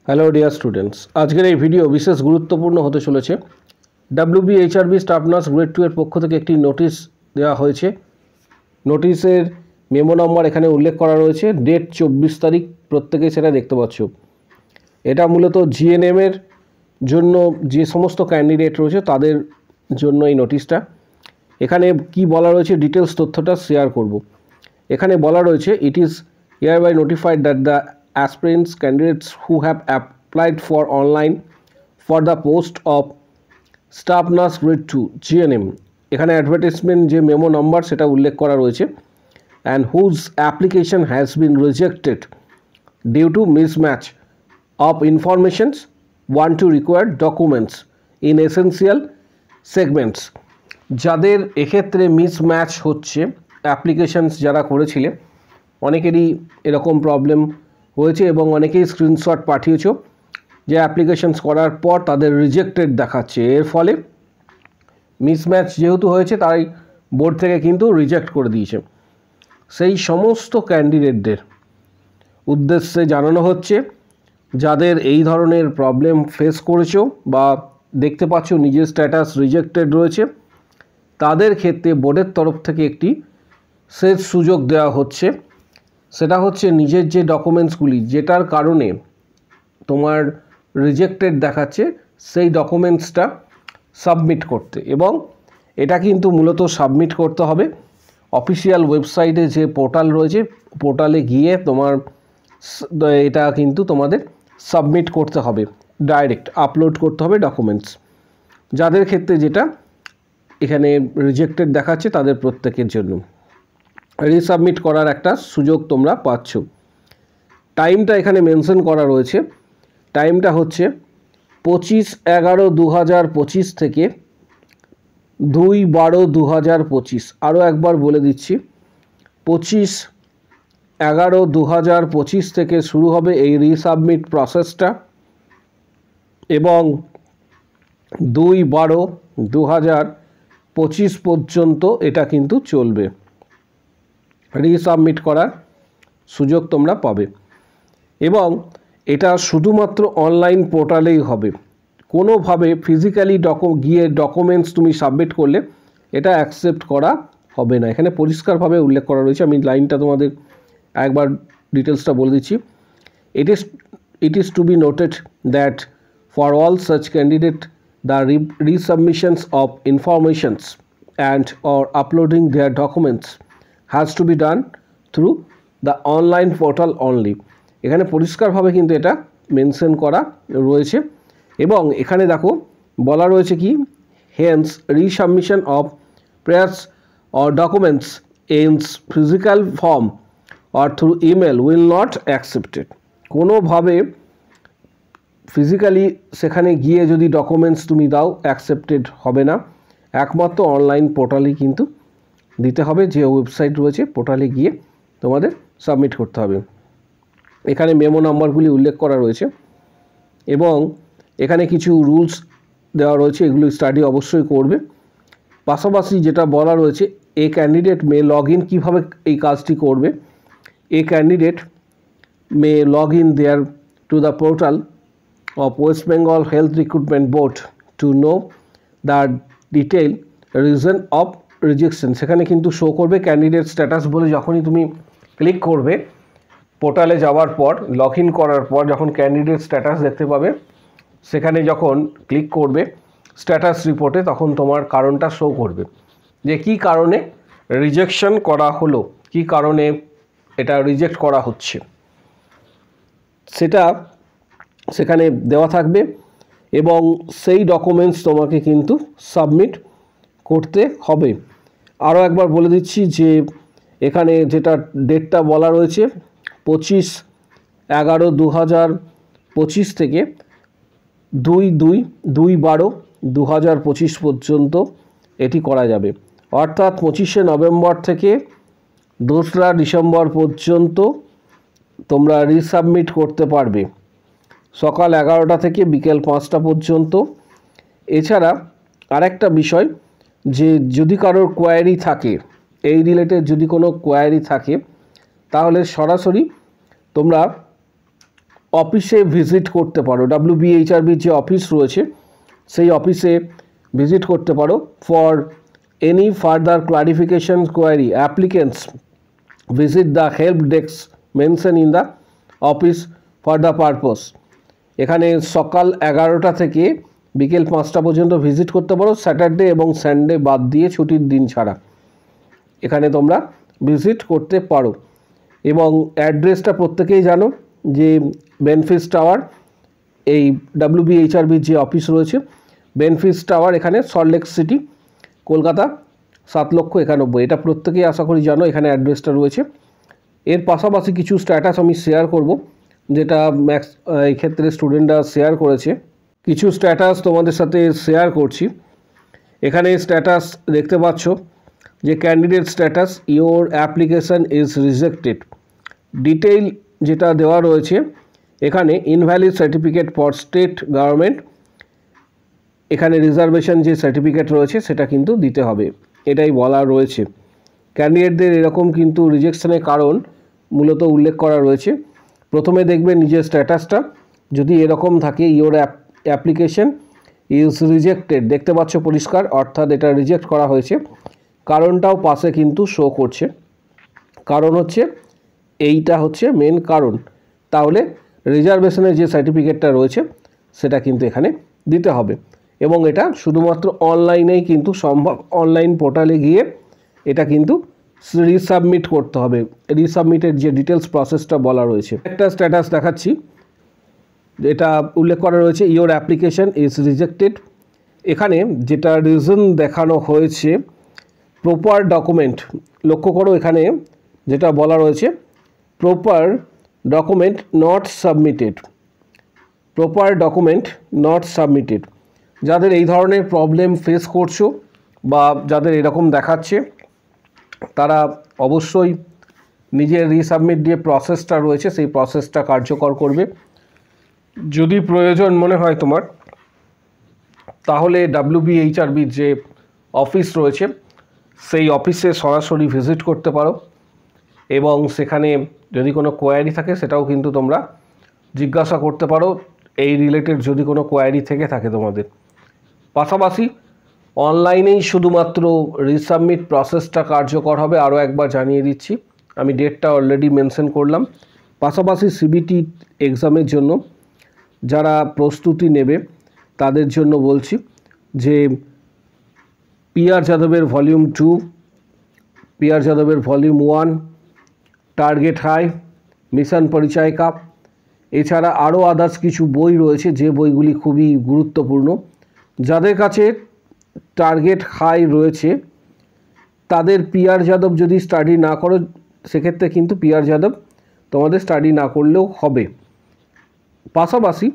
Hello dear students, আজকের এই video বিশেষ গুরুত্বপূর্ণ হতে চলেছে। WBHRB স্টাফ নার্স গ্রেড 2 এর পক্ষ থেকে একটি নোটিশ দেওয়া হয়েছে। নোটিশের মেমো নম্বর এখানে উল্লেখ করা রয়েছে, ডেট 24 তারিখ, প্রত্যেকেই সেটা দেখতে পাচ্ছ। এটা মূলত GNM এর জন্য যে সমস্ত ক্যান্ডিডেট রয়েছে তাদের জন্য এই নোটিশটা। এখানে কি বলা রয়েছে ডিটেলস তথ্যটা শেয়ার করব। এখানে বলা রয়েছে, it is hereby notified that the aspirants candidates who have applied for online for the post of staff nurse grade 2 GNM, এখানে অ্যাডভার্টাইজমেন্ট যে মেমো নাম্বার সেটা উল্লেখ করা রয়েছে, and whose application has been rejected due to mismatch of informations want to require documents in essential segments। যাদের এক্ষেত্রে mismatch হচ্ছে applications যারা করেছিলেন, অনেকেরই এরকম প্রবলেম হয়েছে এবং অনেকেই স্ক্রিনশট পাঠিয়েছো যে অ্যাপ্লিকেশনস করার পর তাদের রিজেক্টেড দেখাচ্ছে। এর ফলে মিসম্যাচ যেহেতু হয়েছে তাই বোর্ড থেকে কিন্তু রিজেক্ট করে দিয়েছে। সেই সমস্ত ক্যান্ডিডেটদের উদ্দেশ্যে জানানো হচ্ছে, যাদের এই ধরনের প্রবলেম ফেস করেছো বা দেখতে পাচ্ছ নিজের স্ট্যাটাস রিজেক্টেড রয়েছে, তাদের ক্ষেত্রে বোর্ডের তরফ থেকে একটি শেষ সুযোগ দেওয়া হচ্ছে। সেটা হচ্ছে নিজের যে ডকুমেন্টসগুলি যেটার কারণে তোমার রিজেক্টেড দেখাচ্ছে সেই ডকুমেন্টসটা সাবমিট করতে, এবং এটা কিন্তু মূলত সাবমিট করতে হবে অফিসিয়াল ওয়েবসাইটে যে পোর্টাল রয়েছে, পোর্টালে গিয়ে তোমার এটা কিন্তু তোমাদের সাবমিট করতে হবে, ডাইরেক্ট আপলোড করতে হবে ডকুমেন্টস। যাদের ক্ষেত্রে যেটা এখানে রিজেক্টেড দেখাচ্ছে তাদের প্রত্যেকের জন্য রিসাবমিট করার একটা সুযোগ তোমরা পাচ্ছ। টাইমটা এখানে মেনশন করা রয়েছে, টাইমটা হচ্ছে 25/11/2025 থেকে 2/12/2025। আরও একবার বলে দিচ্ছি, 25/11/2025 থেকে শুরু হবে এই রিসাবমিট প্রসেসটা এবং 2/12/2025 পর্যন্ত এটা কিন্তু চলবে। রিসাবমিট করার সুযোগ তোমরা পাবে এবং এটা শুধুমাত্র অনলাইন পোর্টালেই হবে। কোনোভাবে ফিজিক্যালি গিয়ে ডকুমেন্টস তুমি সাবমিট করলে এটা অ্যাকসেপ্ট করা হবে না। এখানে পরিষ্কারভাবে উল্লেখ করা রয়েছে, আমি লাইনটা তোমাদের একবার ডিটেলসটা বলে দিচ্ছি। It is to be noted that for all such candidate the resubmissions of informations and or uploading their documents has to be done through the online portal only। এখানে পরিষ্কারভাবে কিন্তু এটা মেনশন করা রয়েছে এবং এখানে দেখো বলা রয়েছে কি, hence resubmission of prayers or documents in physical form or through email will not accepted। কোনোভাবে ফিজিক্যালি সেখানে গিয়ে যদি ডকুমেন্টস তুমি দাও অ্যাকসেপ্টেড হবে না, একমাত্র অনলাইন পোর্টালেই কিন্তু দিতে হবে। যে ওয়েবসাইট রয়েছে পোর্টালে গিয়ে তোমাদের সাবমিট করতে হবে। এখানে মেমো নাম্বারগুলি উল্লেখ করা রয়েছে এবং এখানে কিছু রুলস দেওয়া রয়েছে, এগুলো স্টাডি অবশ্যই করবে। পাশাপাশি যেটা বলা রয়েছে, এ ক্যান্ডিডেট মে লগ ইন, কীভাবে এই কাজটি করবে। এ candidate may log in there to the portal of West Bengal Health Recruitment Board to know the detail reason of rejection। সেখানে কিন্তু শো করবে ক্যান্ডিডেট স্ট্যাটাস বলে। যখনই তুমি ক্লিক করবে পোর্টালে যাওয়ার পর, লগ ইন করার পর যখন ক্যান্ডিডেট স্ট্যাটাস দেখতে পাবে, সেখানে যখন ক্লিক করবে স্ট্যাটাস রিপোর্টে, তখন তোমার কারণটা শো করবে যে কী কারণে রিজেকশন করা হলো, কী কারণে এটা রিজেক্ট করা হচ্ছে, সেটা সেখানে দেওয়া থাকবে এবং সেই ডকুমেন্টস তোমাকে কিন্তু সাবমিট করতে হবে। আরও একবার বলে দিচ্ছি যে এখানে যেটা ডেটটা বলা রয়েছে 25/11/2025 থেকে 2/12/2025 পর্যন্ত এটি করা যাবে। অর্থাৎ 25শে নভেম্বর থেকে 2রা ডিসেম্বর পর্যন্ত তোমরা রিসাবমিট করতে পারবে, সকাল 11টা থেকে বিকেল 5টা পর্যন্ত। এছাড়া আরেকটা বিষয়, যে যদি কারোর কোয়ারি থাকে, এই রিলেটেড যদি কোনো কোয়ারি থাকে, তাহলে সরাসরি তোমরা অফিসে ভিজিট করতে পারো। WBHRBর যে অফিস রয়েছে সেই অফিসে ভিজিট করতে পারো। For any further clarification query applicants visit the help desk mention in the office for the purpose. এখানে সকাল 11টা থেকে বিকেল 5টা পর্যন্ত ভিজিট করতে পারো, স্যাটারডে এবং সানডে বাদ দিয়ে, ছুটির দিন ছাড়া এখানে তোমরা ভিজিট করতে পারো। এবং অ্যাড্রেসটা প্রত্যেকেই জানো যে বেনফিস টাওয়ার, এই WBHRBর যে অফিস রয়েছে বেনফিস টাওয়ার, এখানে সল্টলেক সিটি, কলকাতা 7,91,000। এটা প্রত্যেকেই আশা করি জানো, এখানে অ্যাড্রেসটা রয়েছে। এর পাশাপাশি কিছু স্ট্যাটাস আমি শেয়ার করব, যেটা এই ক্ষেত্রে স্টুডেন্টরা শেয়ার করেছে। কিছু স্ট্যাটাস তোমাদের সাথে শেয়ার করছি। এখানে স্ট্যাটাস দেখতে পাচ্ছ যে candidate status, your application is rejected. Detail যেটা দেওয়া রয়েছে এখানে, invalid certificate for state government, এখানে রিজার্ভেশন যে সার্টিফিকেট রয়েছে সেটা কিন্তু দিতে হবে, এটাই বলা রয়েছে। ক্যান্ডিডেটদের এরকম কিন্তু রিজেকশনের কারণ মূলত উল্লেখ করা রয়েছে। প্রথমে দেখবে নিজের স্ট্যাটাসটা, যদি এরকম থাকে ইওর অ্যাপ্লিকেশন ইজ রিজেক্টেড, দেখতে পাচ্ছ পরিষ্কার, অর্থাৎ এটা রিজেক্ট করা হয়েছে। কারণটাও পাশে কিন্তু শো করছে, কারণ হচ্ছে এইটা হচ্ছে মেন কারণ। তাহলে রিজার্ভেশনের যে সার্টিফিকেটটা রয়েছে সেটা কিন্তু এখানে দিতে হবে, এবং এটা শুধুমাত্র অনলাইনেই কিন্তু সম্ভব। অনলাইন পোর্টালে গিয়ে এটা কিন্তু রিসাবমিট করতে হবে। রিসাবমিটের যে ডিটেলস প্রসেসটা বলা রয়েছে, একটা স্ট্যাটাস দেখাচ্ছি, এটা উল্লেখ করা রয়েছে ইওর অ্যাপ্লিকেশন ইজ রিজেক্টেড। এখানে যেটা রিজন দেখানো হয়েছে, প্রপার ডকুমেন্ট, লক্ষ্য করো এখানে যেটা বলা রয়েছে proper document not submitted, proper document not submitted. যাদের এই ধরনের প্রবলেম ফেস করছো বা যাদের এরকম দেখাচ্ছে, তারা অবশ্যই নিজের রিসাবমিট যে প্রসেসটা রয়েছে সেই প্রসেসটা কার্যকর করবে। যদি প্রয়োজন মনে হয় তোমার, তাহলে WBHRBর যে অফিস রয়েছে সেই অফিসে সরাসরি ভিজিট করতে পারো, এবং সেখানে যদি কোনো কোয়ারি থাকে সেটাও কিন্তু তোমরা জিজ্ঞাসা করতে পারো, এই রিলেটেড যদি কোনো কোয়ারি থেকে থাকে তোমাদের। পাশাপাশি অনলাইনেই শুধুমাত্র রিসাবমিট প্রসেসটা কার্যকর হবে, আরও একবার জানিয়ে দিচ্ছি, আমি ডেটটা অলরেডি মেনশন করলাম। পাশাপাশি CBT এক্সামের জন্য যারা প্রস্তুতি নেবে তাদের জন্য বলছি যে PR যাদবের ভলিউম 2, PR যাদবের ভলিউম 1, টার্গেট হাই, মিশন পরিচয়কা, এছাড়া আরও আদার্স কিছু বই রয়েছে যে বইগুলি খুবই গুরুত্বপূর্ণ। যাদের কাছে টার্গেট হাই রয়েছে তাদের PR যাদব যদি স্টাডি না করো, সেক্ষেত্রে কিন্তু PR যাদব তোমাদের স্টাডি না করলেও হবে। পাশাপাশি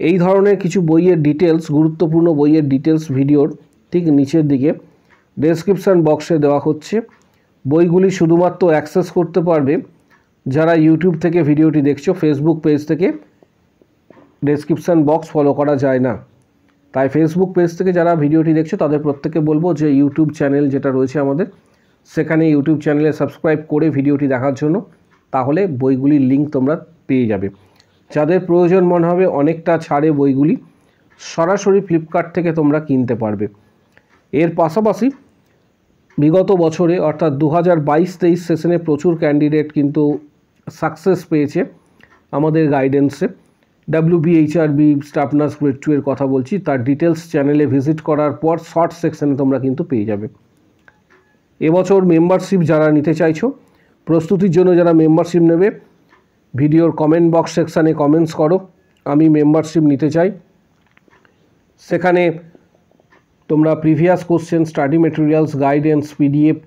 এই ধরনের কিছু বইয়ের ডিটেলস, গুরুত্বপূর্ণ বইয়ের ডিটেলস ভিডিওর ঠিক নিচের দিকে ডেসক্রিপশান বক্সে দেওয়া হচ্ছে। বইগুলি শুধুমাত্র অ্যাক্সেস করতে পারবে যারা ইউটিউব থেকে ভিডিওটি দেখছো, ফেসবুক পেজ থেকে ডেসক্রিপশান বক্স ফলো করা যায় না। তাই ফেসবুক পেজ থেকে যারা ভিডিওটি দেখছো তাদের প্রত্যেককে বলবো যে ইউটিউব চ্যানেল যেটা রয়েছে আমাদের, সেখানে ইউটিউব চ্যানেলে সাবস্ক্রাইব করে ভিডিওটি দেখার জন্য, তাহলে বইগুলির লিঙ্ক তোমরা পেয়ে যাবে। যাদের প্রয়োজন মনে হবে অনেকটা ছাড়ে বইগুলি, সরাসরি ফ্লিপকার্ট থেকে তোমরা কিনতে পারবে। এর পাশাপাশি বিগত বছরে অর্থাৎ 2022-23 সেশনে প্রচুর ক্যান্ডিডেট কিন্তু সাকসেস পেয়েছে আমাদের গাইডেন্সে। WBHRB স্টাফ নার্স গ্রেড 2 এর কথা বলছি, তার ডিটেলস চ্যানেলে ভিজিট করার পর শর্ট সেকশনে তোমরা কিন্তু পেয়ে যাবে। এবছর মেম্বারশিপ যারা নিতে চাইছো, প্রস্তুতির জন্য যারা মেম্বারশিপ নেবে, ভিডিওর কমেন্ট বক্স সেকশানে কমেন্টস করো, আমি মেম্বারশিপ নিতে চাই। সেখানে তোমরা previous question, study materials, guidance, PDF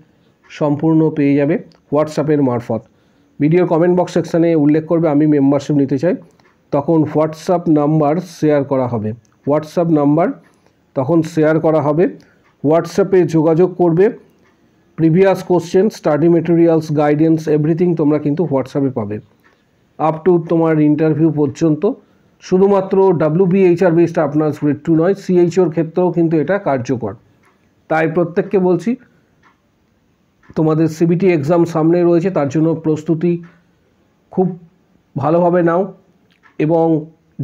সম্পূর্ণ পেয়ে যাবে হোয়াটসঅ্যাপের মারফত। ভিডিওর কমেন্ট বক্স সেকশানে উল্লেখ করবে আমি মেম্বারশিপ নিতে চাই, তখন হোয়াটসঅ্যাপ নাম্বার শেয়ার করা হবে, হোয়াটসঅ্যাপ নাম্বার তখন শেয়ার করা হবে। হোয়াটসঅ্যাপে যোগাযোগ করবে, previous question, study materials, guidance, everything তোমরা কিন্তু হোয়াটসঅ্যাপে পাবে। আপ টু তোমার ইন্টারভিউ পর্যন্ত শুধুমাত্র WBHRB স্টাফ নার্স গ্রেড 2 নয়, CHOর ক্ষেত্রেও কিন্তু এটা কার্যকর। তাই প্রত্যেককে বলছি, তোমাদের CBT এক্সাম সামনে রয়েছে, তার জন্য প্রস্তুতি খুব ভালোভাবে নাও। এবং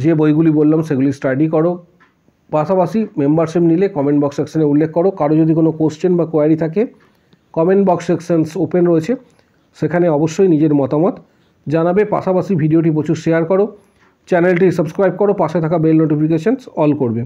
যে বইগুলি বললাম সেগুলি স্টাডি করো। পাশাপাশি মেম্বারশিপ নিলে কমেন্ট বক্স সেকশনে উল্লেখ করো। কারো যদি কোনো কোশ্চেন বা কোয়ারি থাকে কমেন্ট বক্স সেকশনস ওপেন রয়েছে, সেখানে অবশ্যই নিজের মতামত জানাবে। পাশাপাশি ভিডিওটি প্রচুর শেয়ার করো, চ্যানেলটি সাবস্ক্রাইব করো, পাশে থাকা বেল নোটিফিকেশানস অল করবে।